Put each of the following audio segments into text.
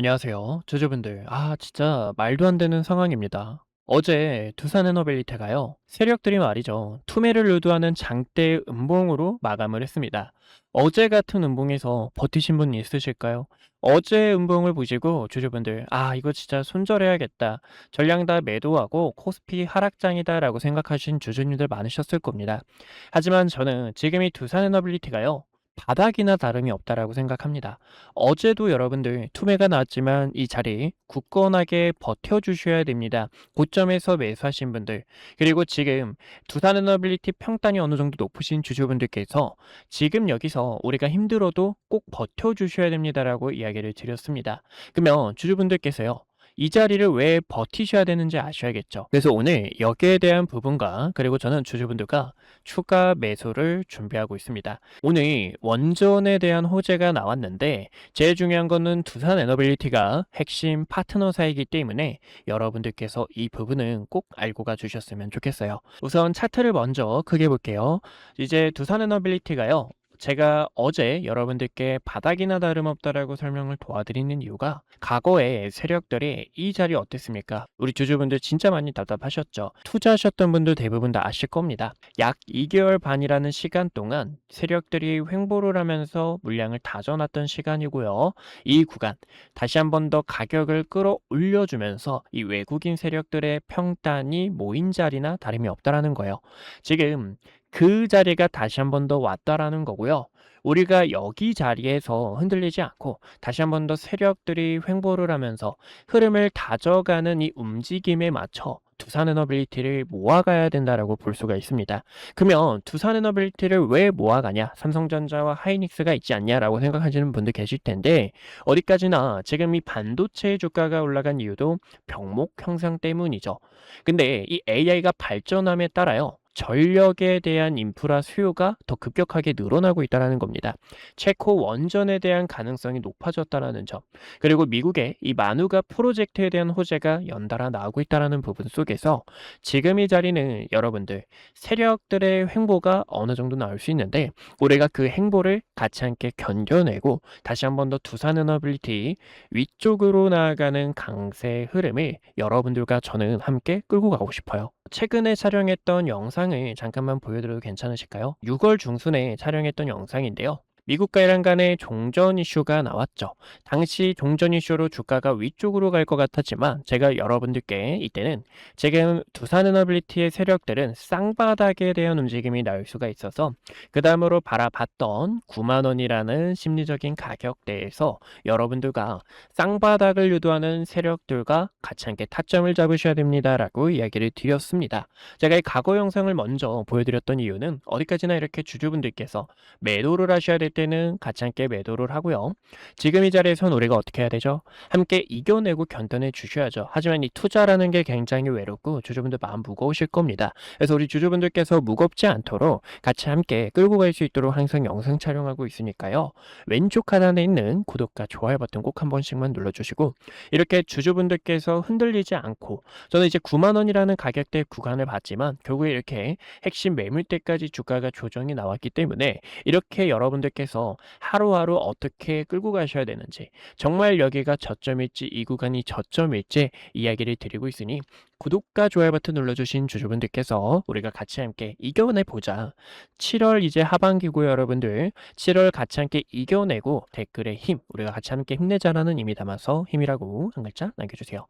안녕하세요. 주주분들. 진짜 말도 안 되는 상황입니다. 어제 두산에너빌리티가요, 세력들이 말이죠, 투매를 유도하는 장대 음봉으로 마감을 했습니다. 어제 같은 음봉에서 버티신 분 있으실까요? 어제 음봉을 보시고 주주분들, 이거 진짜 손절해야겠다, 전량 다 매도하고 코스피 하락장이다라고 생각하신 주주님들 많으셨을 겁니다. 하지만 저는 지금 이 두산에너빌리티가요, 바닥이나 다름이 없다라고 생각합니다. 어제도 여러분들 투매가 나왔지만 이 자리 굳건하게 버텨주셔야 됩니다. 고점에서 매수하신 분들, 그리고 지금 두산에너빌리티 평단이 어느 정도 높으신 주주분들께서 지금 여기서 우리가 힘들어도 꼭 버텨주셔야 됩니다라고 이야기를 드렸습니다. 그러면 주주분들께서요, 이 자리를 왜 버티셔야 되는지 아셔야겠죠. 그래서 오늘 여기에 대한 부분과, 그리고 저는 주주분들과 추가 매수를 준비하고 있습니다. 오늘 원전에 대한 호재가 나왔는데, 제일 중요한 거는 두산 에너빌리티가 핵심 파트너사이기 때문에 여러분들께서 이 부분은 꼭 알고 가주셨으면 좋겠어요. 우선 차트를 먼저 크게 볼게요. 이제 두산 에너빌리티가요, 제가 어제 여러분들께 바닥이나 다름없다라고 설명을 도와드리는 이유가, 과거에 세력들이 이 자리 어땠습니까? 우리 주주분들 진짜 많이 답답하셨죠? 투자하셨던 분들 대부분 다 아실 겁니다. 약 2개월 반이라는 시간 동안 세력들이 횡보를 하면서 물량을 다져놨던 시간이고요. 이 구간 다시 한 번 더 가격을 끌어올려주면서 이 외국인 세력들의 평단이 모인 자리나 다름이 없다라는 거예요. 지금 그 자리가 다시 한 번 더 왔다라는 거고요. 우리가 여기 자리에서 흔들리지 않고 다시 한 번 더 세력들이 횡보를 하면서 흐름을 다져가는 이 움직임에 맞춰 두산에너빌리티를 모아가야 된다라고 볼 수가 있습니다. 그러면 두산에너빌리티를 왜 모아가냐? 삼성전자와 하이닉스가 있지 않냐라고 생각하시는 분들 계실 텐데, 어디까지나 지금 이 반도체 주가가 올라간 이유도 병목 형상 때문이죠. 근데 이 AI가 발전함에 따라요, 전력에 대한 인프라 수요가 더 급격하게 늘어나고 있다는 겁니다. 체코 원전에 대한 가능성이 높아졌다는 점, 그리고 미국의 이 마누가 프로젝트에 대한 호재가 연달아 나오고 있다는 부분 속에서 지금 이 자리는 여러분들 세력들의 횡보가 어느 정도 나올 수 있는데, 우리가 그 행보를 같이 함께 견뎌내고 다시 한 번 더 두산에너빌리티 위쪽으로 나아가는 강세 흐름을 여러분들과 저는 함께 끌고 가고 싶어요. 최근에 촬영했던 영상을 잠깐만 보여드려도 괜찮으실까요? 6월 중순에 촬영했던 영상인데요. 미국과 이란 간의 종전 이슈가 나왔죠. 당시 종전 이슈로 주가가 위쪽으로 갈 것 같았지만, 제가 여러분들께 이때는 지금 두산에너빌리티의 세력들은 쌍바닥에 대한 움직임이 나올 수가 있어서 그 다음으로 바라봤던 9만 원이라는 심리적인 가격대에서 여러분들과 쌍바닥을 유도하는 세력들과 같이 함께 타점을 잡으셔야 됩니다라고 이야기를 드렸습니다. 제가 이 과거 영상을 먼저 보여드렸던 이유는, 어디까지나 이렇게 주주분들께서 매도를 하셔야 될 때는 같이 함께 매도를 하고요. 지금 이 자리에선 우리가 어떻게 해야 되죠? 함께 이겨내고 견뎌내 주셔야죠. 하지만 이 투자라는 게 굉장히 외롭고 주주분들 마음 무거우실 겁니다. 그래서 우리 주주분들께서 무겁지 않도록 같이 함께 끌고 갈 수 있도록 항상 영상 촬영하고 있으니까요. 왼쪽 하단에 있는 구독과 좋아요 버튼 꼭 한 번씩만 눌러주시고, 이렇게 주주분들께서 흔들리지 않고, 저는 이제 9만 원이라는 가격대 구간을 봤지만 결국에 이렇게 핵심 매물대까지 주가가 조정이 나왔기 때문에, 이렇게 여러분들께서 하루하루 어떻게 끌고 가셔야 되는지, 정말 여기가 저점일지 이 구간이 저점일지 이야기를 드리고 있으니, 구독과 좋아요 버튼 눌러주신 주주분들께서 우리가 같이 함께 이겨내보자. 7월 이제 하반기고요 여러분들. 7월 같이 함께 이겨내고 댓글에 힘, 우리가 같이 함께 힘내자라는 의미 담아서 힘이라고 한 글자 남겨주세요.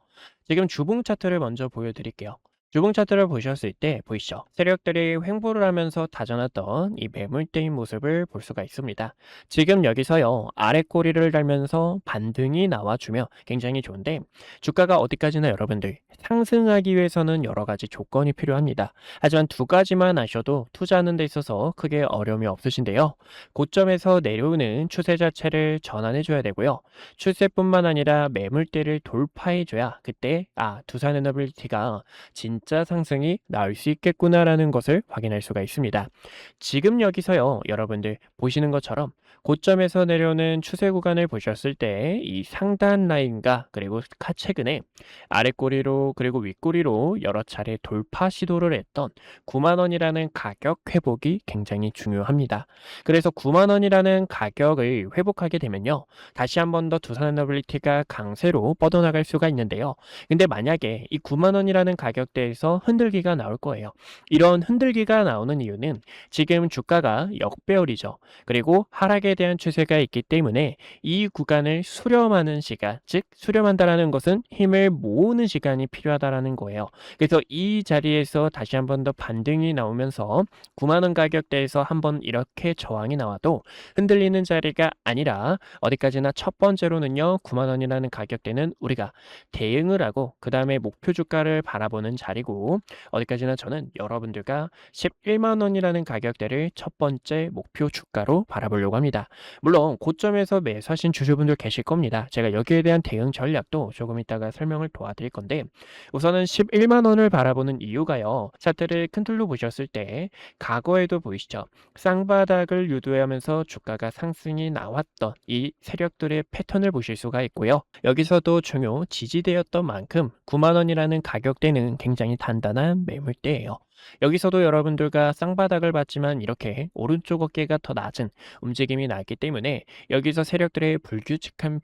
지금 주봉 차트를 먼저 보여드릴게요. 주봉 차트를 보셨을 때 보이시죠? 세력들이 횡보를 하면서 다져놨던 이 매물대인 모습을 볼 수가 있습니다. 지금 여기서요, 아래 꼬리를 달면서 반등이 나와주며 굉장히 좋은데, 주가가 어디까지나 여러분들 상승하기 위해서는 여러 가지 조건이 필요합니다. 하지만 두 가지만 아셔도 투자하는 데 있어서 크게 어려움이 없으신데요. 고점에서 내려오는 추세 자체를 전환해 줘야 되고요. 추세뿐만 아니라 매물대를 돌파해 줘야 그때 두산에너빌리티가 진짜 상승이 나올 수 있겠구나라는 것을 확인할 수가 있습니다. 지금 여기서요, 여러분들 보시는 것처럼 고점에서 내려오는 추세 구간을 보셨을 때 이 상단 라인과 그리고 최근에 아랫꼬리로 그리고 윗꼬리로 여러 차례 돌파 시도를 했던 9만 원이라는 가격 회복이 굉장히 중요합니다. 그래서 9만 원이라는 가격을 회복하게 되면요, 다시 한 번 더 두산에너빌리티가 강세로 뻗어나갈 수가 있는데요. 근데 만약에 이 9만 원이라는 가격대에서 흔들기가 나올 거예요. 이런 흔들기가 나오는 이유는 지금 주가가 역배열이죠. 그리고 하락에 대한 추세가 있기 때문에 이 구간을 수렴하는 시간, 즉 수렴한다라는 것은 힘을 모으는 시간이 필요하다라는 거예요. 그래서 이 자리에서 다시 한 번 더 반등이 나오면서 9만 원 가격대에서 한번 이렇게 저항이 나와도 흔들리는 자리가 아니라 어디까지나 첫 번째로는요, 9만 원이라는 가격대는 우리가 대응을 하고 그 다음에 목표 주가를 바라보는 자리고, 어디까지나 저는 여러분들과 11만 원이라는 가격대를 첫 번째 목표 주가로 바라보려고 합니다. 물론 고점에서 매수하신 주주분들 계실 겁니다. 제가 여기에 대한 대응 전략도 조금 이따가 설명을 도와드릴 건데, 우선은 11만 원을 바라보는 이유가요, 차트를 큰 틀로 보셨을 때 과거에도 보이시죠? 쌍바닥을 유도하면서 주가가 상승이 나왔던 이 세력들의 패턴을 보실 수가 있고요. 여기서도 중요 지지대였던 만큼 9만 원이라는 가격대는 굉장히 단단한 매물대예요. 여기서도 여러분들과 쌍바닥을 봤지만 이렇게 오른쪽 어깨가 더 낮은 움직임이 나기 때문에 여기서 세력들의 불규칙한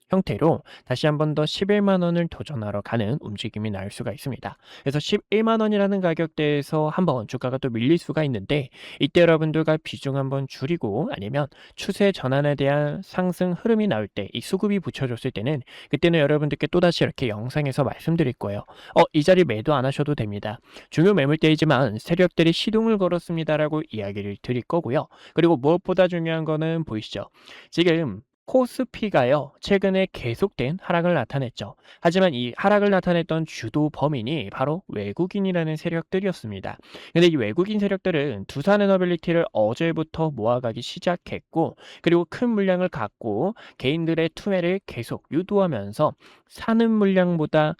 형태로 다시 한 번 더 11만 원을 도전하러 가는 움직임이 나올 수가 있습니다. 그래서 11만 원이라는 가격대에서 한번 주가가 또 밀릴 수가 있는데, 이때 여러분들과 비중 한번 줄이고 아니면 추세 전환에 대한 상승 흐름이 나올 때 이 수급이 붙여줬을 때는, 그때는 여러분들께 또다시 이렇게 영상에서 말씀드릴 거예요. 이 자리 매도 안 하셔도 됩니다. 중요 매물대이지만 세력들이 시동을 걸었습니다라고 이야기를 드릴 거고요. 그리고 무엇보다 중요한 거는 보이시죠? 지금 코스피가요, 최근에 계속된 하락을 나타냈죠. 하지만 이 하락을 나타냈던 주도 범인이 바로 외국인이라는 세력들이었습니다. 근데 이 외국인 세력들은 두산에너빌리티를 어제부터 모아가기 시작했고, 그리고 큰 물량을 갖고 개인들의 투매를 계속 유도하면서 사는 물량보다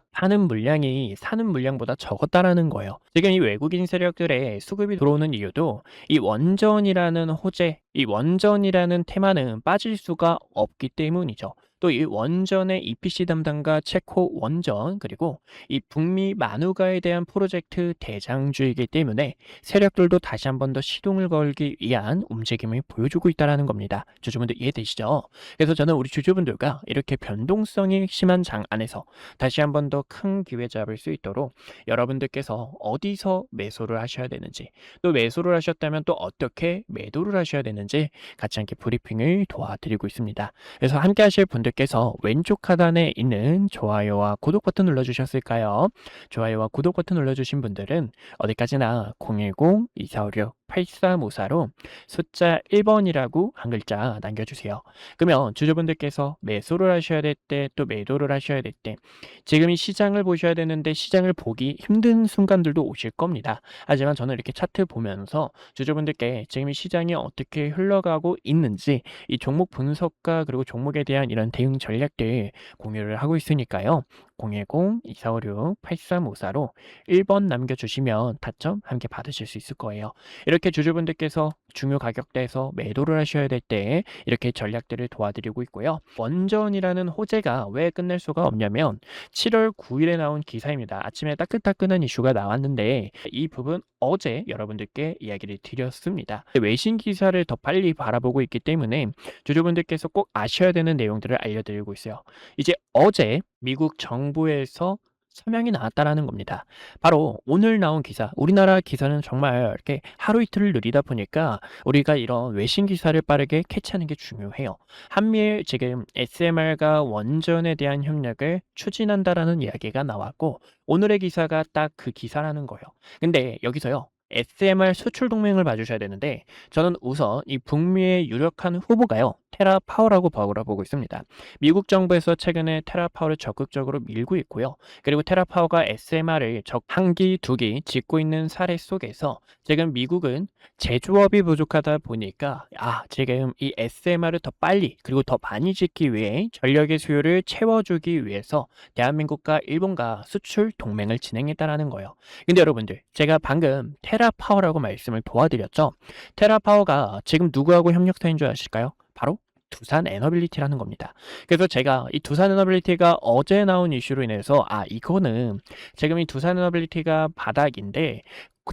적었다라는 거예요. 지금 이 외국인 세력들의 수급이 들어오는 이유도 이 원전이라는 호재, 이 원전이라는 테마는 빠질 수가 없기 때문이죠. 또 이 원전의 EPC 담당과 체코 원전, 그리고 이 북미 만우가에 대한 프로젝트 대장주이기 때문에 세력들도 다시 한 번 더 시동을 걸기 위한 움직임을 보여주고 있다는 겁니다. 주주분들 이해되시죠? 그래서 저는 우리 주주분들과 이렇게 변동성이 심한 장 안에서 다시 한 번 더 큰 기회 잡을 수 있도록 여러분들께서 어디서 매수를 하셔야 되는지, 또 매수를 하셨다면 또 어떻게 매도를 하셔야 되는지 같이 함께 브리핑을 도와드리고 있습니다. 그래서 함께 하실 분들께서 왼쪽 하단에 있는 좋아요와 구독 버튼 눌러주셨을까요? 좋아요와 구독 버튼 눌러주신 분들은 어디까지나 010-2456-8354로 숫자 1번이라고 한 글자 남겨주세요. 그러면 주주분들께서 매수를 하셔야 될 때, 또 매도를 하셔야 될 때, 지금 이 시장을 보셔야 되는데 시장을 보기 힘든 순간들도 오실 겁니다. 하지만 저는 이렇게 차트 보면서 주주분들께 지금 이 시장이 어떻게 흘러가고 있는지 이 종목 분석과 그리고 종목에 대한 이런 대응 전략들 공유를 하고 있으니까요. 010-2456-8354로 1번 남겨주시면 타점 함께 받으실 수 있을 거예요. 이렇게 주주분들께서 중요 가격대에서 매도를 하셔야 될 때 이렇게 전략들을 도와드리고 있고요. 원전이라는 호재가 왜 끝낼 수가 없냐면 7월 9일에 나온 기사입니다. 아침에 따끈따끈한 이슈가 나왔는데 이 부분 어제 여러분들께 이야기를 드렸습니다. 외신 기사를 더 빨리 바라보고 있기 때문에 주주분들께서 꼭 아셔야 되는 내용들을 알려드리고 있어요. 이제 어제 미국 정부에서 서명이 나왔다라는 겁니다. 바로 오늘 나온 기사, 우리나라 기사는 정말 이렇게 하루 이틀을 느리다 보니까 우리가 이런 외신 기사를 빠르게 캐치하는 게 중요해요. 한미일 지금 SMR과 원전에 대한 협력을 추진한다라는 이야기가 나왔고, 오늘의 기사가 딱 그 기사라는 거예요. 근데 여기서요, SMR 수출 동맹을 봐주셔야 되는데, 저는 우선 이 북미의 유력한 후보가요, 테라파워라고 바라보고 있습니다. 미국 정부에서 최근에 테라파워를 적극적으로 밀고 있고요. 그리고 테라파워가 SMR을 한 기, 두 기 짓고 있는 사례 속에서 지금 미국은 제조업이 부족하다 보니까 지금 이 SMR을 더 빨리 그리고 더 많이 짓기 위해 전력의 수요를 채워주기 위해서 대한민국과 일본과 수출 동맹을 진행했다라는 거예요. 근데 여러분들, 제가 방금 테라파워라고 말씀을 도와드렸죠. 테라파워가 지금 누구하고 협력사인 줄 아실까요? 바로 두산 에너빌리티라는 겁니다. 그래서 제가 이 두산 에너빌리티가 어제 나온 이슈로 인해서 이거는 지금 이 두산 에너빌리티가 바닥인데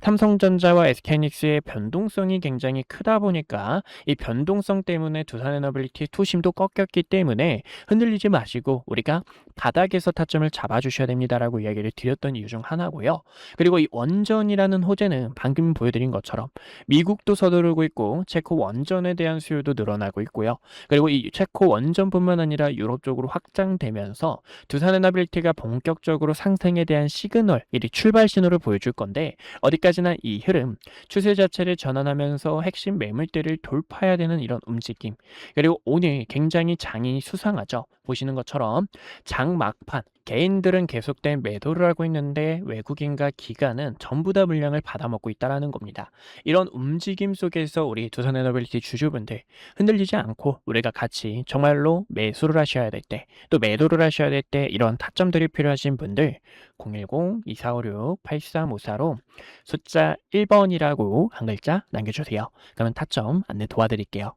삼성전자와 SK하이닉스의 변동성이 굉장히 크다 보니까 이 변동성 때문에 두산에너빌리티 투심도 꺾였기 때문에 흔들리지 마시고 우리가 바닥에서 타점을 잡아주셔야 됩니다라고 이야기를 드렸던 이유 중 하나고요. 그리고 이 원전이라는 호재는 방금 보여드린 것처럼 미국도 서두르고 있고 체코 원전에 대한 수요도 늘어나고 있고요. 그리고 이 체코 원전뿐만 아니라 유럽 쪽으로 확장되면서 두산에너빌리티가 본격적으로 상승에 대한 시그널, 이 출발 신호를 보여줄 건데 어디까지나 이 흐름, 추세 자체를 전환하면서 핵심 매물대를 돌파해야 되는 이런 움직임. 그리고 오늘 굉장히 장이 수상하죠. 보시는 것처럼 장 막판, 개인들은 계속된 매도를 하고 있는데 외국인과 기관은 전부 다 물량을 받아먹고 있다는 겁니다. 이런 움직임 속에서 우리 두산에너빌리티 주주분들 흔들리지 않고 우리가 같이 정말로 매수를 하셔야 될 때, 또 매도를 하셔야 될 때 이런 타점들이 필요하신 분들 010-2456-8354로 숫자 1번이라고 한 글자 남겨주세요. 그러면 타점 안내 도와드릴게요.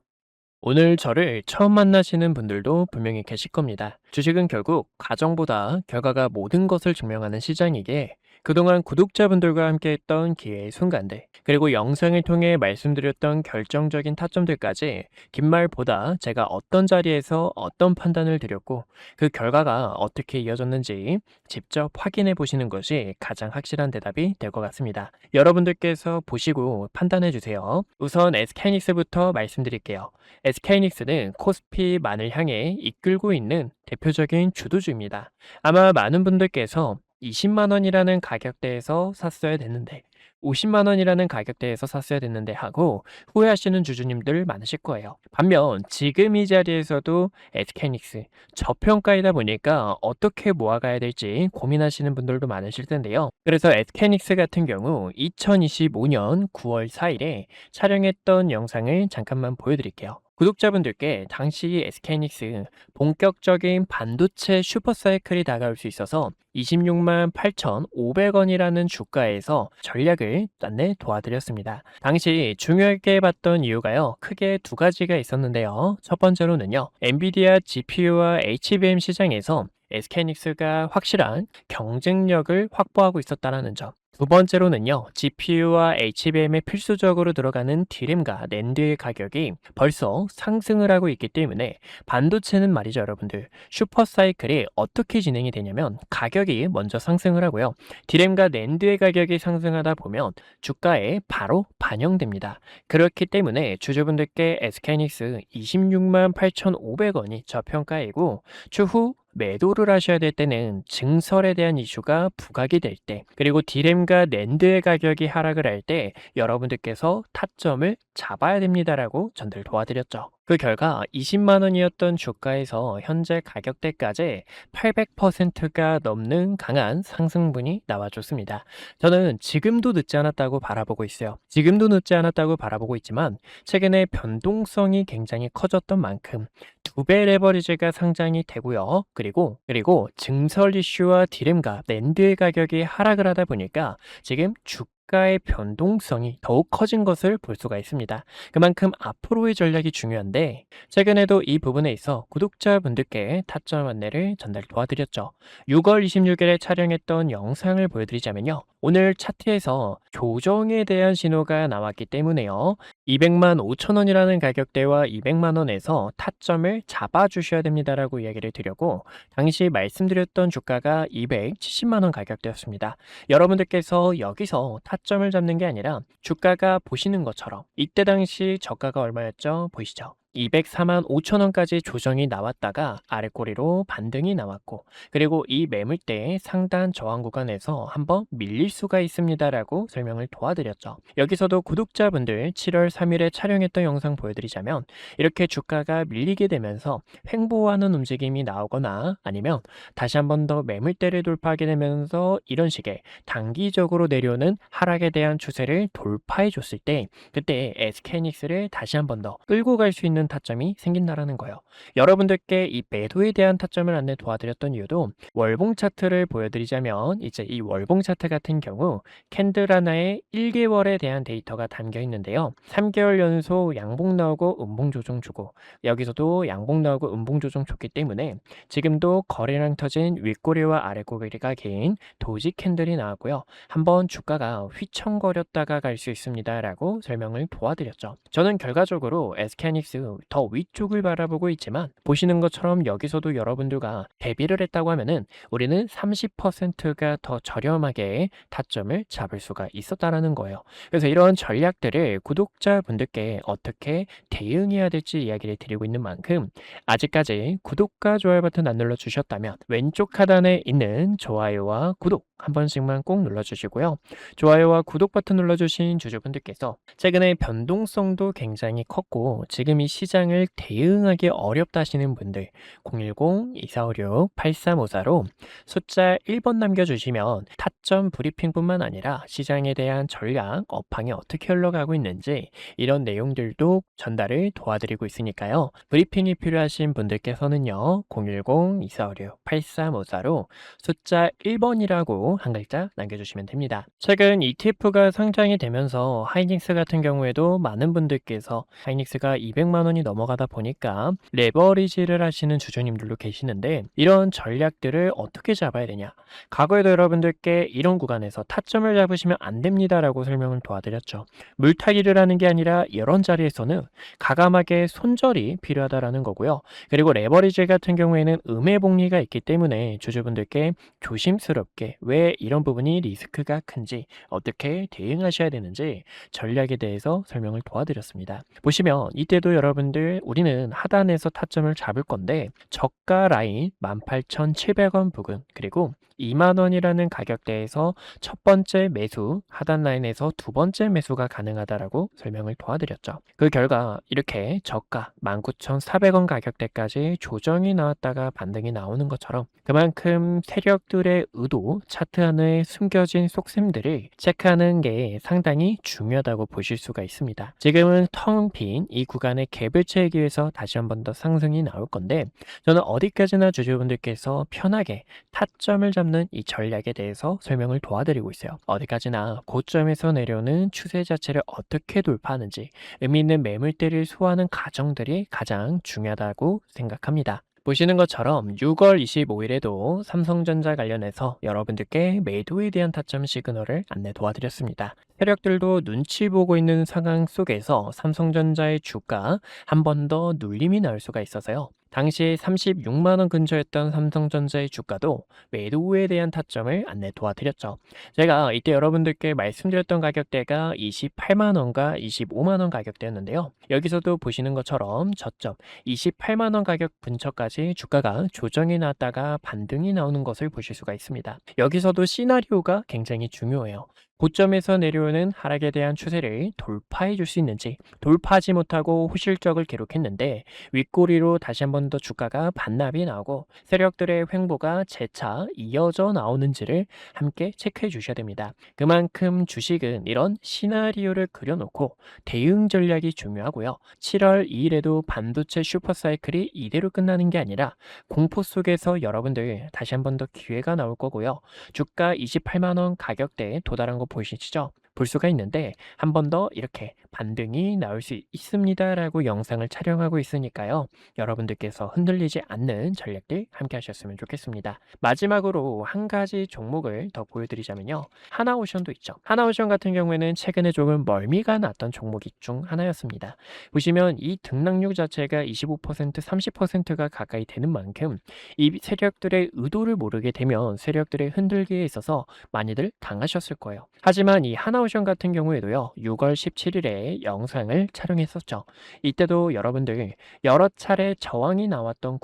오늘 저를 처음 만나시는 분들도 분명히 계실 겁니다. 주식은 결국 가정보다 결과가 모든 것을 증명하는 시장이기에 그동안 구독자분들과 함께 했던 기회의 순간들, 그리고 영상을 통해 말씀드렸던 결정적인 타점들까지 긴 말보다 제가 어떤 자리에서 어떤 판단을 드렸고 그 결과가 어떻게 이어졌는지 직접 확인해 보시는 것이 가장 확실한 대답이 될 것 같습니다. 여러분들께서 보시고 판단해 주세요. 우선 SK하이닉스부터 말씀드릴게요. SK하이닉스는 코스피만을 향해 이끌고 있는 대표적인 주도주입니다. 아마 많은 분들께서 20만 원이라는 가격대에서 샀어야 됐는데 50만 원이라는 가격대에서 샀어야 됐는데 하고 후회하시는 주주님들 많으실 거예요. 반면 지금 이 자리에서도 SK하이닉스 저평가이다 보니까 어떻게 모아가야 될지 고민하시는 분들도 많으실 텐데요. 그래서 SK하이닉스 같은 경우 2025년 9월 4일에 촬영했던 영상을 잠깐만 보여드릴게요. 구독자분들께 당시 SK하이닉스 본격적인 반도체 슈퍼사이클이 다가올 수 있어서 26만 8,500원이라는 주가에서 전략을 안내 도와드렸습니다. 당시 중요하게 봤던 이유가요, 크게 두 가지가 있었는데요. 첫 번째로는요, 엔비디아 GPU와 HBM 시장에서 SK하이닉스가 확실한 경쟁력을 확보하고 있었다는 점. 두 번째로는요, GPU와 HBM에 필수적으로 들어가는 D램과 낸드의 가격이 벌써 상승을 하고 있기 때문에 반도체는 말이죠, 여러분들. 슈퍼사이클이 어떻게 진행이 되냐면 가격이 먼저 상승을 하고요. D램과 낸드의 가격이 상승하다 보면 주가에 바로 반영됩니다. 그렇기 때문에 주주분들께 SK하이닉스 26만 8,500원이 저평가이고 추후 매도를 하셔야 될 때는 증설에 대한 이슈가 부각이 될 때, 그리고 D램과 낸드의 가격이 하락을 할 때 여러분들께서 타점을 잡아야 됩니다라고 전달 도와드렸죠. 그 결과 20만 원이었던 주가에서 현재 가격대까지 800%가 넘는 강한 상승분이 나와줬습니다. 저는 지금도 늦지 않았다고 바라보고 있어요. 지금도 늦지 않았다고 바라보고 있지만 최근에 변동성이 굉장히 커졌던 만큼 2배 레버리지가 상장이 되고요. 그리고 증설 이슈와 D램과 낸드의 가격이 하락을 하다 보니까 지금 주가의 변동성이 더욱 커진 것을 볼 수가 있습니다. 그만큼 앞으로의 전략이 중요한데 최근에도 이 부분에 있어 구독자분들께 타점 안내를 전달 도와드렸죠. 6월 26일에 촬영했던 영상을 보여드리자면요. 오늘 차트에서 조정에 대한 신호가 나왔기 때문에요. 200만 5천 원이라는 가격대와 200만 원에서 타점을 잡아주셔야 됩니다라고 이야기를 드렸고 당시 말씀드렸던 주가가 270만 원 가격대였습니다. 여러분들께서 여기서 타점을 잡는 게 아니라 주가가 보시는 것처럼 이때 당시 저가가 얼마였죠? 보이시죠? 204만 5천 원까지 조정이 나왔다가 아랫꼬리로 반등이 나왔고, 그리고 이 매물대의 상단 저항 구간에서 한번 밀릴 수가 있습니다라고 설명을 도와드렸죠. 여기서도 구독자분들 7월 3일에 촬영했던 영상 보여드리자면, 이렇게 주가가 밀리게 되면서 횡보하는 움직임이 나오거나 아니면 다시 한번 더 매물대를 돌파하게 되면서 이런 식의 단기적으로 내려오는 하락에 대한 추세를 돌파해 줬을 때, 그때 SK하이닉스를 다시 한번 더 끌고 갈 수 있는 타점이 생긴다라는 거예요. 여러분들께 이 매도에 대한 타점을 안내 도와드렸던 이유도, 월봉 차트를 보여드리자면 이제 이 월봉 차트 같은 경우 캔들 하나에 1개월에 대한 데이터가 담겨 있는데요. 3개월 연속 양봉 나오고 음봉 조정 주고, 여기서도 양봉 나오고 음봉 조정 줬기 때문에 지금도 거래량 터진 윗꼬리와 아랫꼬리가 긴 도지 캔들이 나왔고요. 한번 주가가 휘청거렸다가 갈 수 있습니다라고 설명을 도와드렸죠. 저는 결과적으로 SK하이닉스 더 위쪽을 바라보고 있지만, 보시는 것처럼 여기서도 여러분들과 대비를 했다고 하면은 우리는 30%가 더 저렴하게 타점을 잡을 수가 있었다라는 거예요. 그래서 이런 전략들을 구독자분들께 어떻게 대응해야 될지 이야기를 드리고 있는 만큼, 아직까지 구독과 좋아요 버튼 안 눌러주셨다면 왼쪽 하단에 있는 좋아요와 구독 한 번씩만 꼭 눌러주시고요. 좋아요와 구독 버튼 눌러주신 주주분들께서 최근에 변동성도 굉장히 컸고 지금 이 시장을 대응하기 어렵다 하시는 분들, 010-2456-8354로 숫자 1번 남겨주시면 타점 브리핑뿐만 아니라 시장에 대한 전략, 업황이 어떻게 흘러가고 있는지 이런 내용들도 전달을 도와드리고 있으니까요. 브리핑이 필요하신 분들께서는요, 010-2456-8354로 숫자 1번이라고 한 글자 남겨주시면 됩니다. 최근 ETF가 상장이 되면서 하이닉스 같은 경우에도 많은 분들께서 하이닉스가 200만 원이 넘어가다 보니까 레버리지를 하시는 주주님들도 계시는데, 이런 전략들을 어떻게 잡아야 되냐, 과거에도 여러분들께 이런 구간에서 타점을 잡으시면 안 됩니다라고 설명을 도와드렸죠. 물타기를 하는 게 아니라 이런 자리에서는 가감하게 손절이 필요하다라는 거고요. 그리고 레버리지 같은 경우에는 음해복리가 있기 때문에 주주분들께 조심스럽게 왜 이런 부분이 리스크가 큰지, 어떻게 대응하셔야 되는지 전략에 대해서 설명을 도와드렸습니다. 보시면 이때도 여러분들 우리는 하단에서 타점을 잡을 건데, 저가 라인 18,700원 부근 그리고 2만 원이라는 가격대에서 첫 번째 매수, 하단 라인에서 두 번째 매수가 가능하다라고 설명을 도와드렸죠. 그 결과 이렇게 저가 19,400원 가격대까지 조정이 나왔다가 반등이 나오는 것처럼, 그만큼 세력들의 의도, 차트 안에 숨겨진 속셈들을 체크하는 게 상당히 중요하다고 보실 수가 있습니다. 지금은 텅 빈 이 구간의 갭을 채우기 위해서 다시 한 번 더 상승이 나올 건데, 저는 어디까지나 주주분들께서 편하게 타점을 잡는 이 전략에 대해서 설명을 도와드리고 있어요. 어디까지나 고점에서 내려오는 추세 자체를 어떻게 돌파하는지, 의미 있는 매물대를 소화하는 과정들이 가장 중요하다고 생각합니다. 보시는 것처럼 6월 25일에도 삼성전자 관련해서 여러분들께 매도에 대한 타점 시그널을 안내 도와드렸습니다. 세력들도 눈치 보고 있는 상황 속에서 삼성전자의 주가 한 번 더 눌림이 나올 수가 있어서요. 당시 36만 원 근처였던 삼성전자의 주가도 매도에 대한 타점을 안내 도와드렸죠. 제가 이때 여러분들께 말씀드렸던 가격대가 28만 원과 25만 원 가격대였는데요. 여기서도 보시는 것처럼 저점 28만 원 가격 근처까지 주가가 조정이 나왔다가 반등이 나오는 것을 보실 수가 있습니다. 여기서도 시나리오가 굉장히 중요해요. 고점에서 내려오는 하락에 대한 추세를 돌파해 줄 수 있는지, 돌파하지 못하고 호실적을 기록했는데 윗꼬리로 다시 한 번 더 주가가 반납이 나오고 세력들의 횡보가 재차 이어져 나오는지를 함께 체크해 주셔야 됩니다. 그만큼 주식은 이런 시나리오를 그려놓고 대응 전략이 중요하고요. 7월 2일에도 반도체 슈퍼사이클이 이대로 끝나는 게 아니라 공포 속에서 여러분들 다시 한 번 더 기회가 나올 거고요. 주가 28만 원 가격대에 도달한 거 보이시죠? 볼 수가 있는데, 한 번 더 이렇게 반등이 나올 수 있습니다라고 영상을 촬영하고 있으니까요. 여러분들께서 흔들리지 않는 전략들 함께 하셨으면 좋겠습니다. 마지막으로 한 가지 종목을 더 보여드리자면요. 하나오션도 있죠. 하나오션 같은 경우에는 최근에 조금 멀미가 났던 종목 중 하나였습니다. 보시면 이 등락률 자체가 25%, 30%가 가까이 되는 만큼 이 세력들의 의도를 모르게 되면 세력들의 흔들기에 있어서 많이들 당하셨을 거예요. 하지만 이 하나오션 하나오션 같은 경우에도요, 6월 17일에 영상을 촬영했었죠. 이때도 여러분들 여러 차례 저항이 나왔던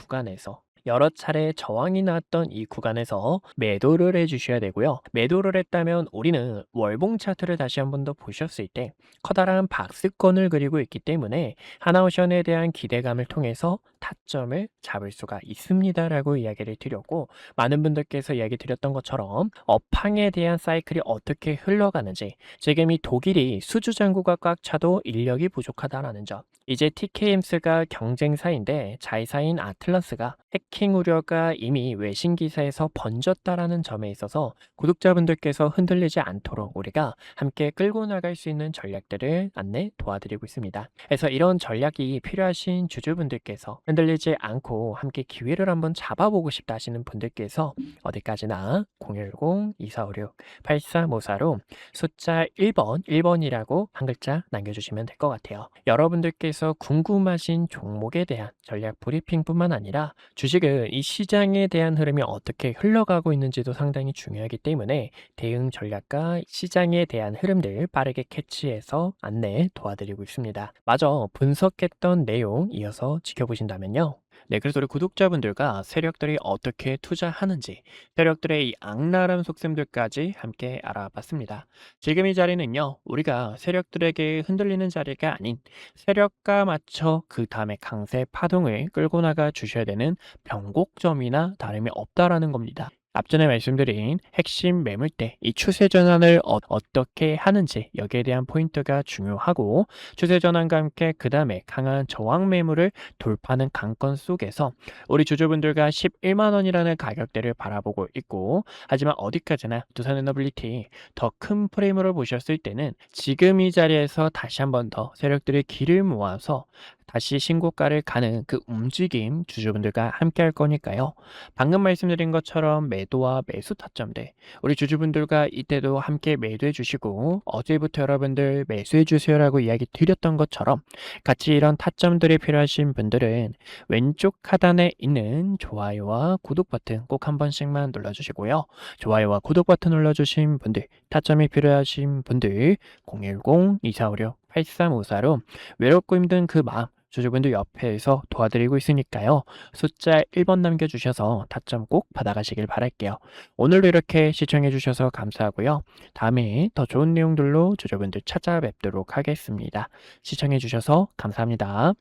이 구간에서 매도를 해주셔야 되고요. 매도를 했다면 우리는 월봉 차트를 다시 한 번 더 보셨을 때 커다란 박스권을 그리고 있기 때문에 하나오션에 대한 기대감을 통해서 타점을 잡을 수가 있습니다라고 이야기를 드렸고, 많은 분들께서 이야기 드렸던 것처럼 업황에 대한 사이클이 어떻게 흘러가는지, 지금 이 독일이 수주 잔고가 꽉 차도 인력이 부족하다라는 점, 이제 TKMS가 경쟁사인데 자회사인 아틀라스가 해킹 우려가 이미 외신 기사에서 번졌다라는 점에 있어서 구독자분들께서 흔들리지 않도록 우리가 함께 끌고 나갈 수 있는 전략들을 안내 도와드리고 있습니다. 그래서 이런 전략이 필요하신 주주분들께서 흔들리지 않고 함께 기회를 한번 잡아보고 싶다 하시는 분들께서 어디까지나 010-2456-8354로 숫자 1번이라고 한 글자 남겨주시면 될 것 같아요. 여러분들께서 궁금하신 종목에 대한 전략 브리핑뿐만 아니라 주식은 이 시장에 대한 흐름이 어떻게 흘러가고 있는지도 상당히 중요하기 때문에 대응 전략과 시장에 대한 흐름들 빠르게 캐치해서 안내 도와드리고 있습니다. 마저 분석했던 내용 이어서 지켜보신다면요. 네, 그래서 우리 구독자분들과 세력들이 어떻게 투자하는지, 세력들의 이 악랄한 속셈들까지 함께 알아봤습니다. 지금 이 자리는요, 우리가 세력들에게 흔들리는 자리가 아닌 세력과 맞춰 그 다음에 강세 파동을 끌고 나가 주셔야 되는 변곡점이나 다름이 없다라는 겁니다. 앞전에 말씀드린 핵심 매물대, 이 추세 전환을 어떻게 하는지 여기에 대한 포인트가 중요하고, 추세 전환과 함께 그 다음에 강한 저항 매물을 돌파하는 강권 속에서 우리 주주분들과 11만 원이라는 가격대를 바라보고 있고, 하지만 어디까지나 두산에너빌리티 더 큰 프레임으로 보셨을 때는 지금 이 자리에서 다시 한 번 더 세력들의 길을 모아서 다시 신고가를 가는 그 움직임 주주분들과 함께 할 거니까요. 방금 말씀드린 것처럼 매도와 매수 타점들, 우리 주주분들과 이때도 함께 매도해 주시고, 어제부터 여러분들 매수해 주세요라고 이야기 드렸던 것처럼 같이 이런 타점들이 필요하신 분들은 왼쪽 하단에 있는 좋아요와 구독 버튼 꼭 한 번씩만 눌러주시고요. 좋아요와 구독 버튼 눌러주신 분들, 타점이 필요하신 분들 010-2456-8354로 외롭고 힘든 그 마음 주주분들 옆에서 도와드리고 있으니까요. 숫자 1번 남겨주셔서 타점 꼭 받아가시길 바랄게요. 오늘도 이렇게 시청해주셔서 감사하고요. 다음에 더 좋은 내용들로 주주분들 찾아뵙도록 하겠습니다. 시청해주셔서 감사합니다.